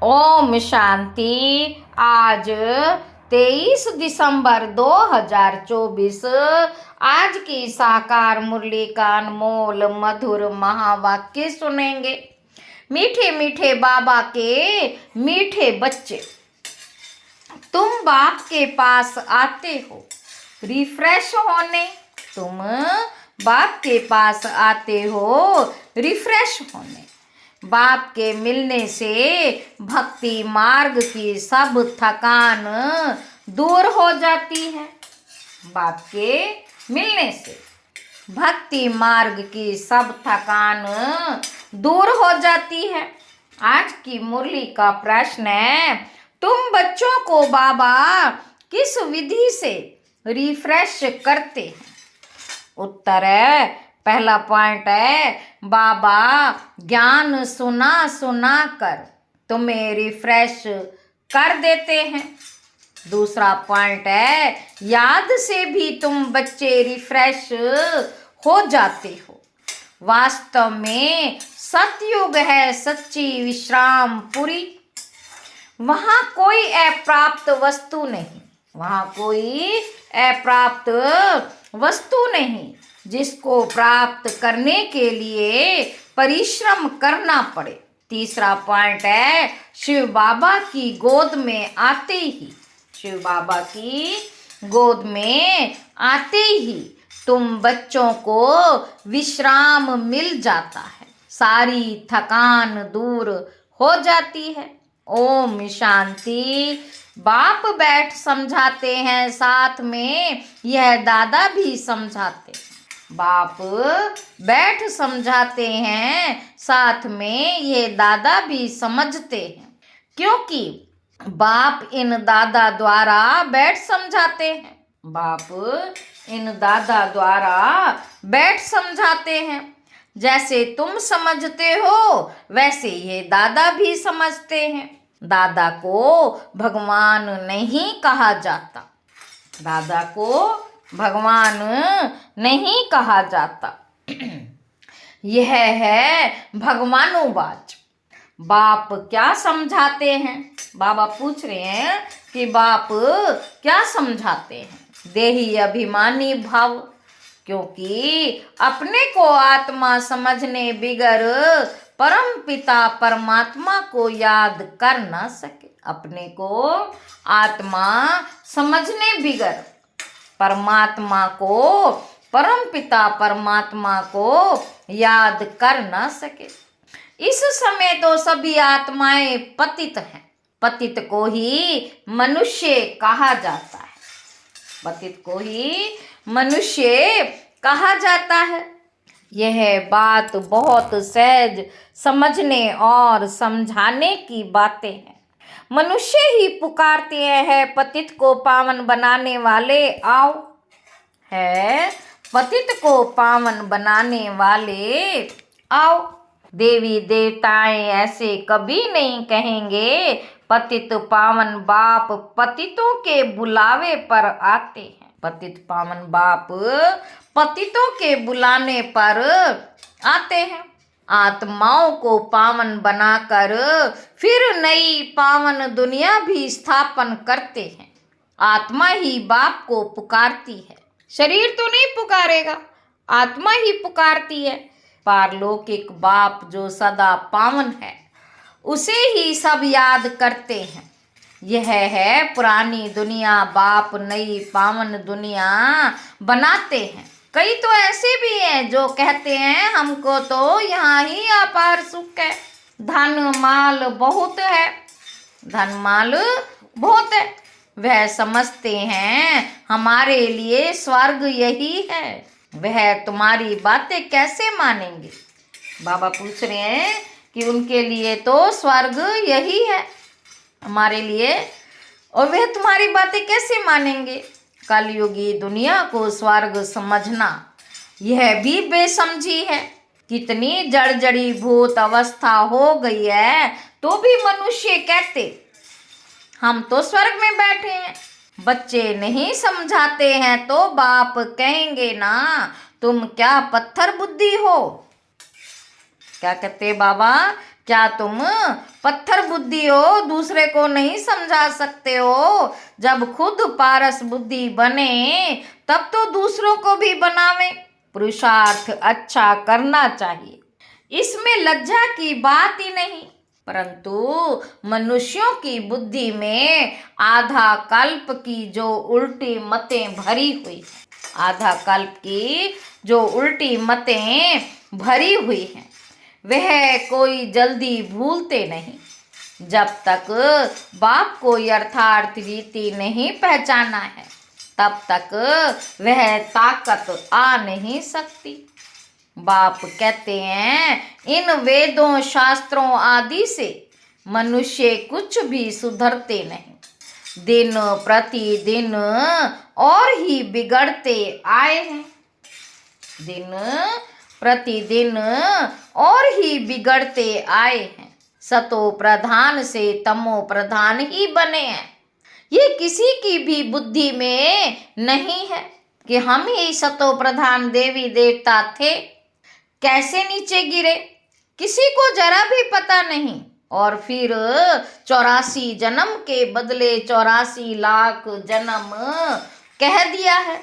ओम शांति। आज 23 दिसंबर 2024। आज की साकार मुरली का अनमोल मधुर महावाक्य सुनेंगे। मीठे मीठे बाबा के मीठे बच्चे, तुम बाप के पास आते हो रिफ्रेश होने। तुम बाप के पास आते हो रिफ्रेश होने। बाप के मिलने से भक्ति मार्ग की सब थकान दूर हो जाती है। बाप के मिलने से भक्ति मार्ग की सब थकान दूर हो जाती है। आज की मुरली का प्रश्न है, तुम बच्चों को बाबा किस विधि से रिफ्रेश करते हैं? उत्तर है, पहला पॉइंट है, बाबा ज्ञान सुना सुना कर तुम्हें रिफ्रेश कर देते हैं। दूसरा पॉइंट है, याद से भी तुम बच्चे रिफ्रेश हो जाते हो। वास्तव में सतयुग है सच्ची विश्रामपुरी। वहाँ कोई अप्राप्त वस्तु नहीं, वहाँ कोई अप्राप्त वस्तु नहीं जिसको प्राप्त करने के लिए परिश्रम करना पड़े। तीसरा पॉइंट है, शिव बाबा की गोद में आते ही, शिव बाबा की गोद में आते ही तुम बच्चों को विश्राम मिल जाता है, सारी थकान दूर हो जाती है। ओम शांति। बाप बैठ समझाते हैं, साथ में यह दादा भी समझाते हैं। बाप बैठ समझाते हैं, साथ में ये दादा भी समझते हैं, क्योंकि बाप इन दादा द्वारा बैठ समझाते हैं। बाप इन दादा द्वारा बैठ समझाते हैं। जैसे तुम समझते हो वैसे ये दादा भी समझते हैं। दादा को भगवान नहीं कहा जाता, दादा को भगवान नहीं कहा जाता। यह है भगवानुवाच। बाप क्या समझाते हैं? बाबा पूछ रहे हैं कि बाप क्या समझाते हैं? देही अभिमानी भाव, क्योंकि अपने को आत्मा समझने बिगर परम पिता परमात्मा को याद कर ना सके। अपने को आत्मा समझने बिगर परमात्मा को, परम पिता परमात्मा को याद कर ना सके। इस समय तो सभी आत्माएं पतित हैं। पतित को ही मनुष्य कहा जाता है, पतित को ही मनुष्य कहा जाता है। यह बात बहुत सहज समझने और समझाने की बातें हैं। मनुष्य ही पुकारते हैं, पतित को पावन बनाने वाले आओ। है पतित को पावन बनाने वाले आओ। देवी देवताएं ऐसे कभी नहीं कहेंगे। पतित पावन बाप पतितों के बुलावे पर आते हैं। पतित पावन बाप पतितों के बुलाने पर आते हैं। आत्माओं को पावन बनाकर फिर नई पावन दुनिया भी स्थापन करते हैं। आत्मा ही बाप को पुकारती है, शरीर तो नहीं पुकारेगा, आत्मा ही पुकारती है। पारलौकिक बाप जो सदा पावन है, उसे ही सब याद करते हैं। यह है पुरानी दुनिया, बाप नई पावन दुनिया बनाते हैं। कई तो ऐसे भी हैं जो कहते हैं हमको तो यहाँ ही अपार सुख है, धन माल बहुत है, धन माल बहुत है। वह समझते हैं हमारे लिए स्वर्ग यही है। वह तुम्हारी बातें कैसे मानेंगे? बाबा पूछ रहे हैं कि उनके लिए तो स्वर्ग यही है हमारे लिए, और वह तुम्हारी बातें कैसे मानेंगे? कलयुगी दुनिया को स्वर्ग समझना यह भी बेसमझी है। कितनी जड़ी भूत अवस्था हो गई है, तो भी मनुष्य कहते हम तो स्वर्ग में बैठे हैं। बच्चे नहीं समझाते हैं तो बाप कहेंगे ना, तुम क्या पत्थर बुद्धि हो। क्या कहते बाबा? क्या तुम पत्थर बुद्धि हो, दूसरे को नहीं समझा सकते हो? जब खुद पारस बुद्धि बने तब तो दूसरों को भी बनावे। पुरुषार्थ अच्छा करना चाहिए, इसमें लज्जा की बात ही नहीं। परंतु मनुष्यों की बुद्धि में आधा कल्प की जो उल्टी मतें भरी हुई हैं, आधा कल्प की जो उल्टी मतें भरी हुई हैं, वह कोई जल्दी भूलते नहीं। जब तक बाप को यथार्थ रीति नहीं पहचाना है तब तक वह ताकत आ नहीं सकती। बाप कहते हैं, इन वेदों शास्त्रों आदि से मनुष्य कुछ भी सुधरते नहीं, दिन प्रतिदिन और ही बिगड़ते आए हैं, दिन प्रतिदिन और ही बिगड़ते आए हैं। सतो प्रधान से तमो प्रधान ही बने हैं। ये किसी की भी बुद्धि में नहीं है कि हम ही सतो प्रधान देवी देवता थे। कैसे नीचे गिरे किसी को जरा भी पता नहीं, और फिर 84 जन्म के बदले 84 लाख जन्म कह दिया है।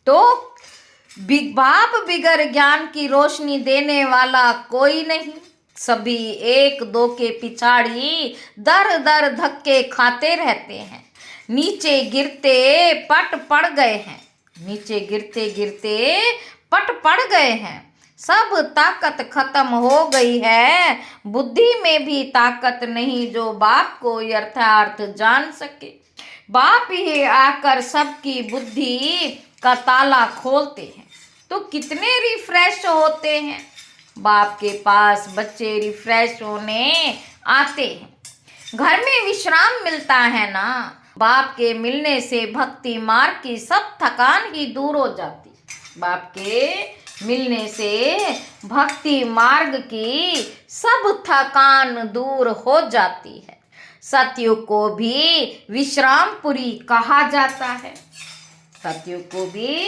तो बाप बिगर ज्ञान की रोशनी देने वाला कोई नहीं। सभी एक दो के पिछाड़ी दर दर धक्के खाते रहते हैं, नीचे गिरते पट पड़ गए हैं, नीचे गिरते गिरते पट पड़ गए हैं। सब ताकत खत्म हो गई है, बुद्धि में भी ताकत नहीं जो बाप को यथार्थ जान सके। बाप ही आकर सबकी बुद्धि का ताला खोलते हैं तो कितने रिफ्रेश होते हैं। बाप के पास बच्चे रिफ्रेश होने आते हैं, घर में विश्राम मिलता है ना। बाप के मिलने से भक्ति मार्ग की सब थकान ही दूर हो जाती। बाप के मिलने से भक्ति मार्ग की सब थकान दूर हो जाती है। सतयुग को भी विश्रामपुरी कहा जाता है, सतयुग को भी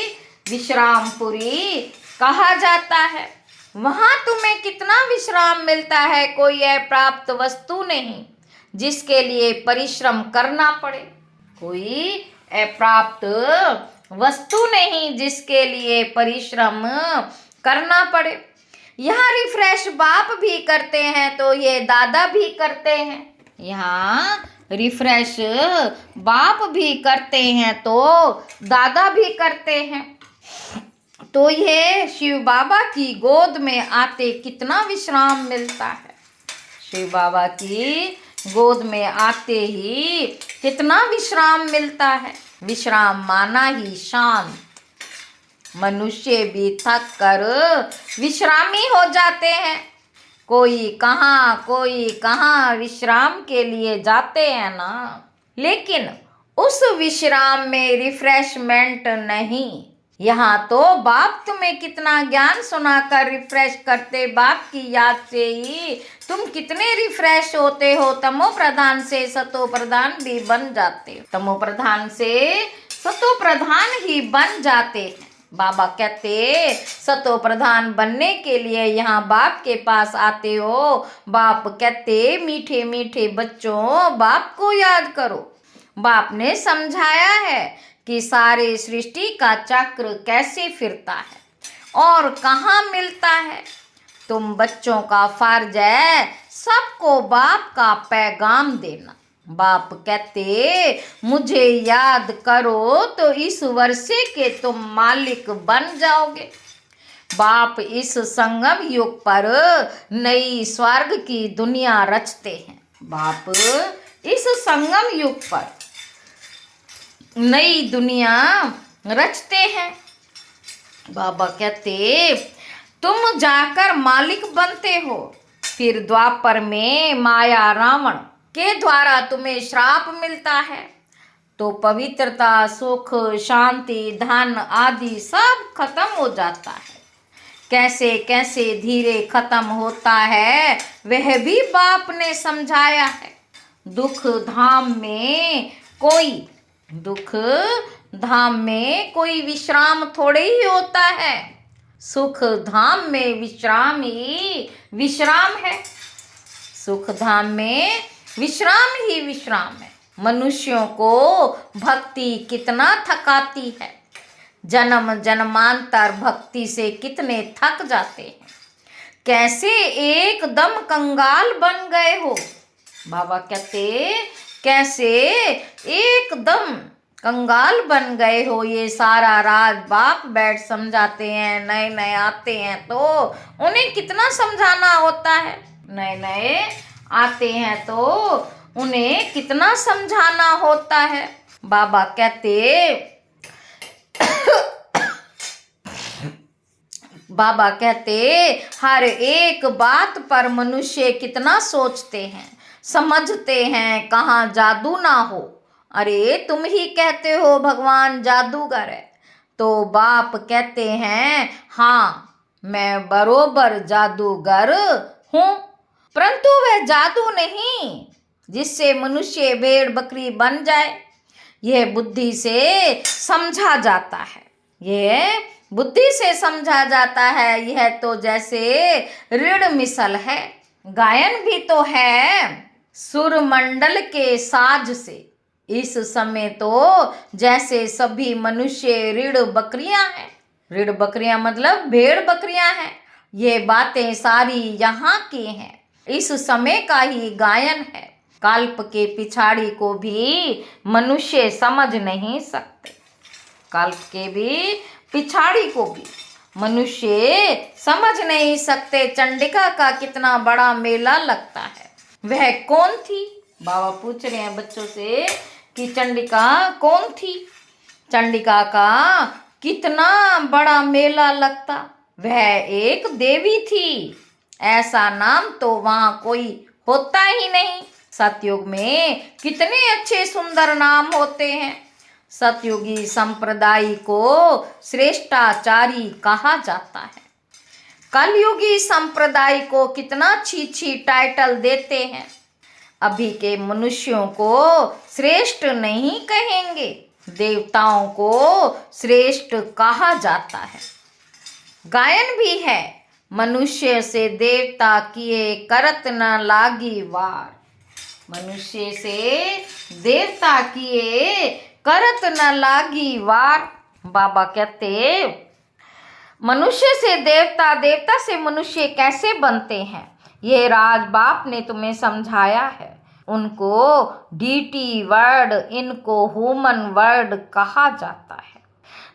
विश्रामपुरी कहा जाता है। वहाँ तुम्हें कितना विश्राम मिलता है, कोई अप्राप्त वस्तु नहीं जिसके लिए परिश्रम करना पड़े, कोई अप्राप्त वस्तु नहीं जिसके लिए परिश्रम करना पड़े। यहाँ रिफ्रेश बाप भी करते हैं तो ये दादा भी करते हैं, यहाँ रिफ्रेश बाप भी करते हैं तो दादा भी करते हैं। तो ये शिव बाबा की गोद में आते कितना विश्राम मिलता है, शिव बाबा की गोद में आते ही कितना विश्राम मिलता है। विश्राम माना ही शांत। मनुष्य भी थक कर विश्रामी हो जाते हैं, कोई कहाँ विश्राम के लिए जाते हैं ना, लेकिन उस विश्राम में रिफ्रेशमेंट नहीं। यहाँ तो बाप तुम्हें कितना ज्ञान सुनाकर रिफ्रेश करते, बाप की याद से ही तुम कितने रिफ्रेश होते हो। तमो प्रधान से सतो प्रधान भी बन जाते हो, तमो प्रधान से सतो प्रधान ही बन जाते हैं। बाबा कहते सतो प्रधान बनने के लिए यहाँ बाप के पास आते हो। बाप कहते मीठे मीठे बच्चों बाप को याद करो। बाप ने समझाया है कि सारे सृष्टि का चक्र कैसे फिरता है और कहाँ मिलता है। तुम बच्चों का फर्ज है सबको बाप का पैगाम देना। बाप कहते मुझे याद करो तो इस वर्षे के तुम मालिक बन जाओगे। बाप इस संगम युग पर नई स्वर्ग की दुनिया रचते हैं। बाप इस संगम युग पर नई दुनिया रचते हैं। बाबा कहते तुम जाकर मालिक बनते हो, फिर द्वापर में माया रावण के द्वारा तुम्हें श्राप मिलता है तो पवित्रता सुख शांति धन आदि सब खत्म हो जाता है। कैसे कैसे धीरे खत्म होता है वह भी बाप ने समझाया है। दुख धाम में कोई विश्राम थोड़े ही होता है। सुख धाम में विश्राम ही विश्राम है। सुख धाम में विश्राम ही विश्राम है। मनुष्यों को भक्ति कितना थकाती है। जन्म जन्मांतर भक्ति से कितने थक जाते हैं। कैसे एकदम कंगाल बन गए हो। बाबा कहते कैसे एकदम कंगाल बन गए हो। ये सारा राज बाप बैठ समझाते हैं। नए नए आते हैं तो उन्हें कितना समझाना होता है। नए नए आते हैं तो उन्हें कितना समझाना होता है। बाबा कहते बाबा कहते हर एक बात पर मनुष्य कितना सोचते हैं, समझते हैं, कहाँ जादू ना हो। अरे तुम ही कहते हो भगवान जादूगर है, तो बाप कहते हैं हाँ मैं बरोबर जादूगर हूँ, परंतु वह जादू नहीं जिससे मनुष्य भेड़ बकरी बन जाए। यह बुद्धि से समझा जाता है। यह बुद्धि से समझा जाता है। यह तो जैसे ऋण मिसल है। गायन भी तो है सुरमंडल के साज से। इस समय तो जैसे सभी मनुष्य ऋण बकरियां हैं। ऋण बकरियां मतलब भेड़ बकरियां हैं। ये बातें सारी यहाँ की हैं। इस समय का ही गायन है। कल्प के पिछाड़ी को भी मनुष्य समझ नहीं सकते। कल्प के भी पिछाड़ी को भी मनुष्य समझ नहीं सकते। चंडिका का कितना बड़ा मेला लगता है। वह कौन थी। बाबा पूछ रहे हैं बच्चों से कि चंडिका कौन थी। चंडिका का कितना बड़ा मेला लगता। वह एक देवी थी। ऐसा नाम तो वहां कोई होता ही नहीं। सतयुग में कितने अच्छे सुंदर नाम होते हैं। सतयुगी संप्रदाय को श्रेष्ठाचारी कहा जाता है। कलयुगी संप्रदाय को कितना छी टाइटल देते हैं। अभी के मनुष्यों को श्रेष्ठ नहीं कहेंगे, देवताओं को श्रेष्ठ कहा जाता है। गायन भी है मनुष्य से देवता किए करत न लागी वार। मनुष्य से देवता किए करत न लागी वार। बाबा कहते मनुष्य से देवता, देवता से मनुष्य कैसे बनते हैं। ये राज बाप ने तुम्हें समझाया है। उनको डीटी वर्ड, इनको ह्यूमन वर्ड कहा जाता है।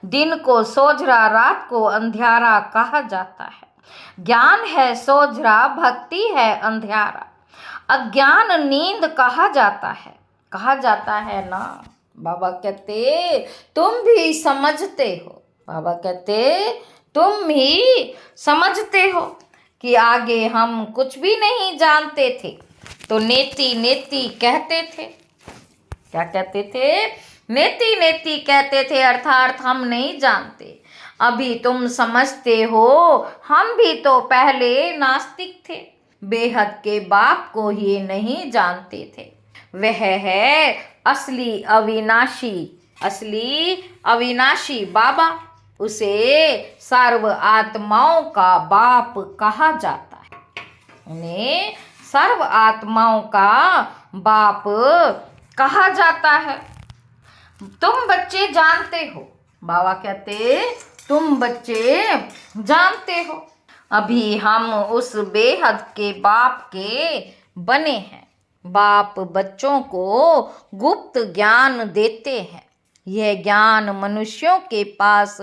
दिन को सोझरा, रात को अंधियारा कहा जाता है। ज्ञान है सोझरा, भक्ति है अंधियारा। अज्ञान नींद कहा जाता है ना। बाबा कहते तुम भी समझते हो। बाबा कहते तुम ही समझते हो कि आगे हम कुछ भी नहीं जानते थे तो नेति नेति कहते थे। क्या कहते थे। नेति नेति कहते थे, अर्थात हम नहीं जानते। अभी तुम समझते हो। हम भी तो पहले नास्तिक थे। बेहद के बाप को ही नहीं जानते थे। वह है असली अविनाशी बाबा। उसे सर्व आत्माओं का बाप कहा जाता है। उन्हें सर्व आत्माओं का बाप कहा जाता है। तुम बच्चे जानते हो। बाबा कहते तुम बच्चे जानते हो। अभी हम उस बेहद के बाप के बने हैं। बाप बच्चों को गुप्त ज्ञान देते हैं। यह ज्ञान मनुष्यों के पास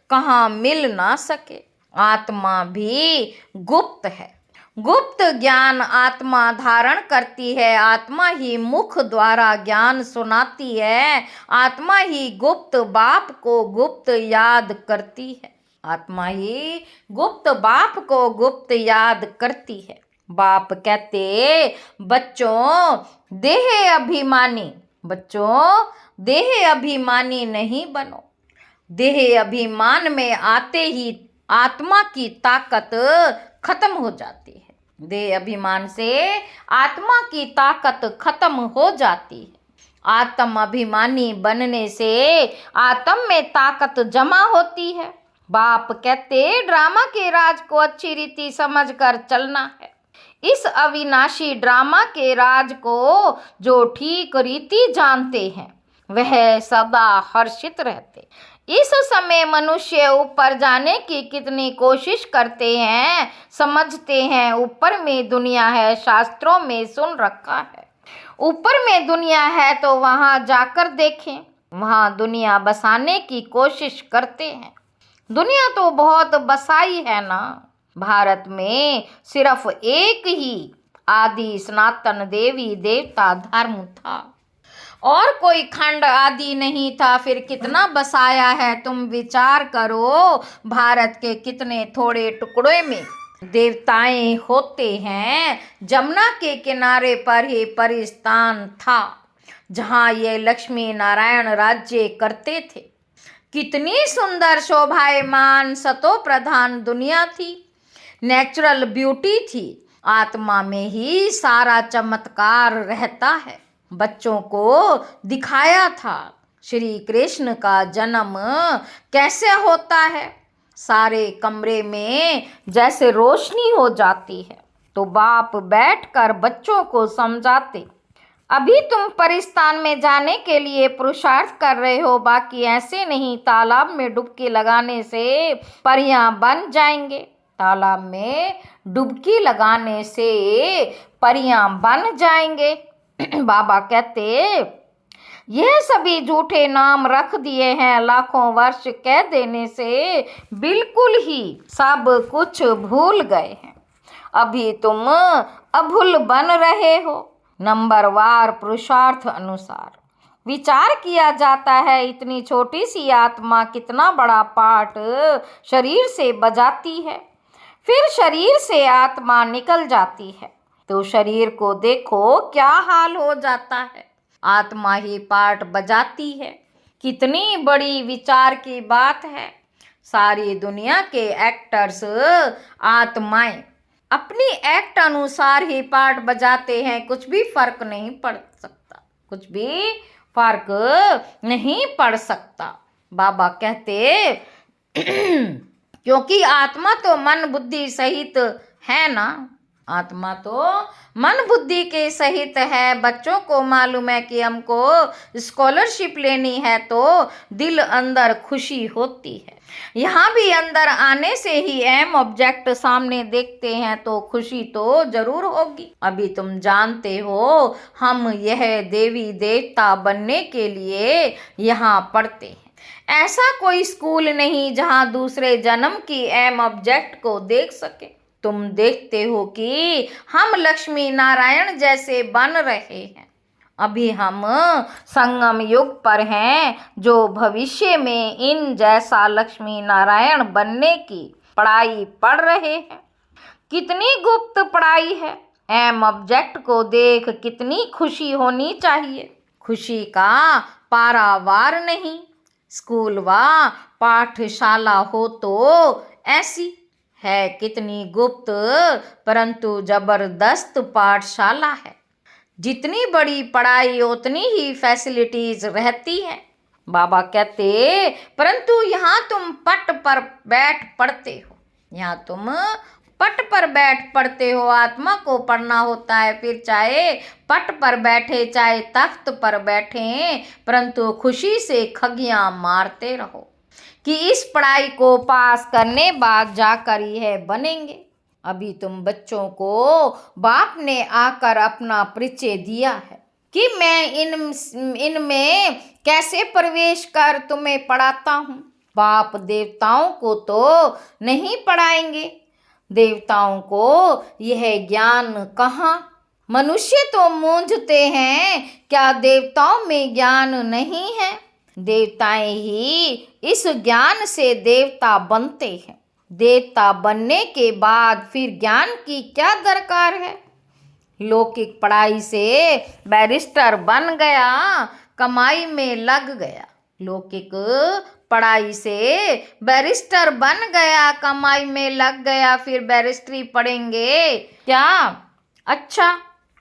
कहाँ मिल ना सके। आत्मा भी गुप्त है। गुप्त ज्ञान आत्मा धारण करती है। आत्मा ही मुख द्वारा ज्ञान सुनाती है। आत्मा ही गुप्त बाप को गुप्त याद करती है। आत्मा ही गुप्त बाप को गुप्त याद करती है। बाप कहते बच्चों देह अभिमानी नहीं बनो। देह अभिमान में आते ही आत्मा की ताकत खत्म हो जाती है। देह अभिमान से आत्मा की ताकत खत्म हो जाती है। आत्म अभिमानी बनने से आत्म में ताकत जमा होती है। बाप कहते ड्रामा के राज को अच्छी रीति समझकर चलना है। इस अविनाशी ड्रामा के राज को जो ठीक रीति जानते हैं वह सदा हर्षित रहते। इस समय मनुष्य ऊपर जाने की कितनी कोशिश करते हैं, समझते हैं ऊपर में दुनिया है, शास्त्रों में सुन रखा है। ऊपर में दुनिया है तो वहां जाकर देखें, वहां दुनिया बसाने की कोशिश करते हैं। दुनिया तो बहुत बसाई है ना। भारत में सिर्फ एक ही आदि सनातन देवी देवता धर्म था और कोई खंड आदि नहीं था। फिर कितना बसाया है तुम विचार करो। भारत के कितने थोड़े टुकड़े में देवताएं होते हैं। जमुना के किनारे पर ही परिस्थान था जहाँ ये लक्ष्मी नारायण राज्य करते थे। कितनी सुंदर शोभायमान सतो प्रधान दुनिया थी। नेचुरल ब्यूटी थी। आत्मा में ही सारा चमत्कार रहता है। बच्चों को दिखाया था श्री कृष्ण का जन्म कैसे होता है। सारे कमरे में जैसे रोशनी हो जाती है। तो बाप बैठकर बच्चों को समझाते, अभी तुम परिस्थान में जाने के लिए पुरुषार्थ कर रहे हो, बाकी ऐसे नहीं। तालाब में डुबकी लगाने से परियां बन जाएंगे। तालाब में डुबकी लगाने से परियां बन जाएंगे। बाबा कहते यह सभी झूठे नाम रख दिए हैं। लाखों वर्ष कह देने से बिल्कुल ही सब कुछ भूल गए हैं। अभी तुम अभूल बन रहे हो। नंबरवार पुरुषार्थ अनुसार विचार किया जाता है। इतनी छोटी सी आत्मा कितना बड़ा पाठ शरीर से बजाती है। फिर शरीर से आत्मा निकल जाती है तो शरीर को देखो क्या हाल हो जाता है। आत्मा ही पाठ बजाती है। कितनी बड़ी विचार की बात है। सारी दुनिया के एक्टर्स आत्माएं अपनी एक्ट अनुसार ही पाठ बजाते हैं। कुछ भी फर्क नहीं पड़ सकता। कुछ भी फर्क नहीं पड़ सकता। बाबा कहते क्योंकि आत्मा तो मन बुद्धि सहित है ना। आत्मा तो मन बुद्धि के सहित है। बच्चों को मालूम है कि हमको स्कॉलरशिप लेनी है तो दिल अंदर खुशी होती है। यहाँ भी अंदर आने से ही एम ऑब्जेक्ट सामने देखते हैं तो खुशी तो जरूर होगी। अभी तुम जानते हो हम यह देवी देवता बनने के लिए यहाँ पढ़ते हैं। ऐसा कोई स्कूल नहीं जहाँ दूसरे जन्म की एम ऑब्जेक्ट को देख सके। तुम देखते हो कि हम लक्ष्मी नारायण जैसे बन रहे हैं। अभी हम संगम युग पर हैं जो भविष्य में इन जैसा लक्ष्मी नारायण बनने की पढ़ाई पढ़ रहे हैं। कितनी गुप्त पढ़ाई है। एम ऑब्जेक्ट को देख कितनी खुशी होनी चाहिए। खुशी का पारावार नहीं। स्कूल व पाठशाला हो तो ऐसी है। कितनी गुप्त परंतु जबरदस्त पाठशाला है। जितनी बड़ी पढ़ाई उतनी ही फैसिलिटीज रहती हैं। बाबा कहते परंतु यहाँ तुम पट पर बैठ पढ़ते हो। यहाँ तुम पट पर बैठ पढ़ते हो। आत्मा को पढ़ना होता है। फिर चाहे पट पर बैठे चाहे तख्त पर बैठे परंतु खुशी से खगियां मारते रहो कि इस पढ़ाई को पास करने बाद जाकर यह बनेंगे। अभी तुम बच्चों को बाप ने आकर अपना परिचय दिया है कि मैं इनमें कैसे प्रवेश कर तुम्हें पढ़ाता हूँ। बाप देवताओं को तो नहीं पढ़ाएंगे। देवताओं को यह ज्ञान कहाँ। मनुष्य तो मूंझते हैं क्या देवताओं में ज्ञान नहीं है। देवताएं ही इस ज्ञान से देवता बनते हैं। देवता बनने के बाद फिर ज्ञान की क्या दरकार है। लौकिक पढ़ाई से बैरिस्टर बन गया, कमाई में लग गया। लौकिक पढ़ाई से बैरिस्टर बन गया, कमाई में लग गया। फिर बैरिस्ट्री पढ़ेंगे क्या? अच्छा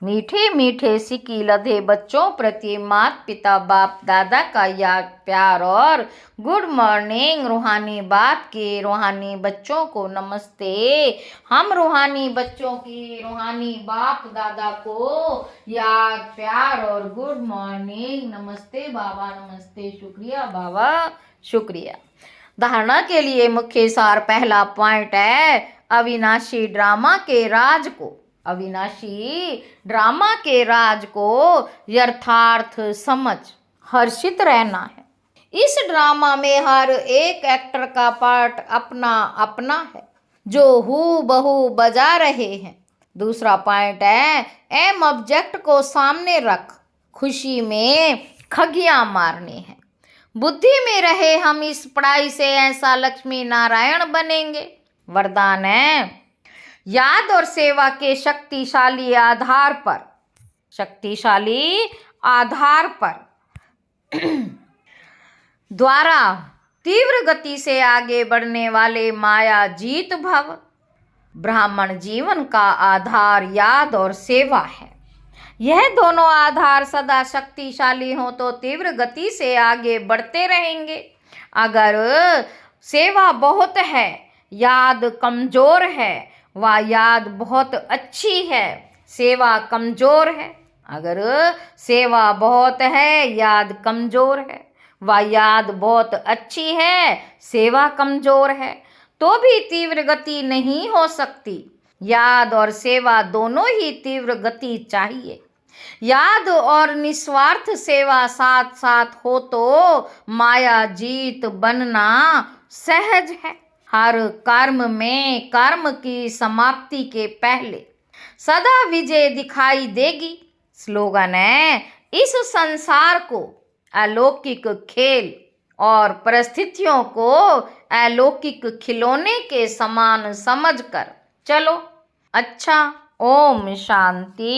मीठे मीठे सिक्की लधे बच्चों प्रति माता पिता बाप दादा का याद प्यार और गुड मॉर्निंग। रूहानी बाप के रूहानी बच्चों को नमस्ते। हम रूहानी बच्चों की रूहानी बाप दादा को याद प्यार और गुड मॉर्निंग। नमस्ते बाबा, नमस्ते, शुक्रिया बाबा, शुक्रिया। धारणा के लिए मुख्य सार पहला पॉइंट है अविनाशी ड्रामा के राज को, अविनाशी ड्रामा के राज को यथार्थ समझ हर्षित रहना है। इस ड्रामा में हर एक एक्टर का पार्ट अपना अपना है जो हूबहू बजा रहे हैं। दूसरा पॉइंट है एम ऑब्जेक्ट को सामने रख, खुशी में खगियां मारनी है। बुद्धि में रहे हम इस पढ़ाई से ऐसा लक्ष्मी नारायण बनेंगे। वरदान है याद और सेवा के शक्तिशाली आधार पर, शक्तिशाली आधार पर द्वारा तीव्र गति से आगे बढ़ने वाले माया जीत भव। ब्राह्मण जीवन का आधार याद और सेवा है। यह दोनों आधार सदा शक्तिशाली हो तो तीव्र गति से आगे बढ़ते रहेंगे। अगर सेवा बहुत है, याद कमजोर है, वह याद बहुत अच्छी है, सेवा कमजोर है। अगर सेवा बहुत है, याद कमजोर है, वह याद बहुत अच्छी है, सेवा कमजोर है, तो भी तीव्र गति नहीं हो सकती। याद और सेवा दोनों ही तीव्र गति चाहिए। याद और निस्वार्थ सेवा साथ साथ हो तो माया जीत बनना सहज है। हर कर्म में कर्म की समाप्ति के पहले सदा विजय दिखाई देगी। स्लोगन है इस संसार को अलौकिक खेल और परिस्थितियों को अलौकिक खिलौने के समान समझकर चलो। अच्छा, ओम शांति।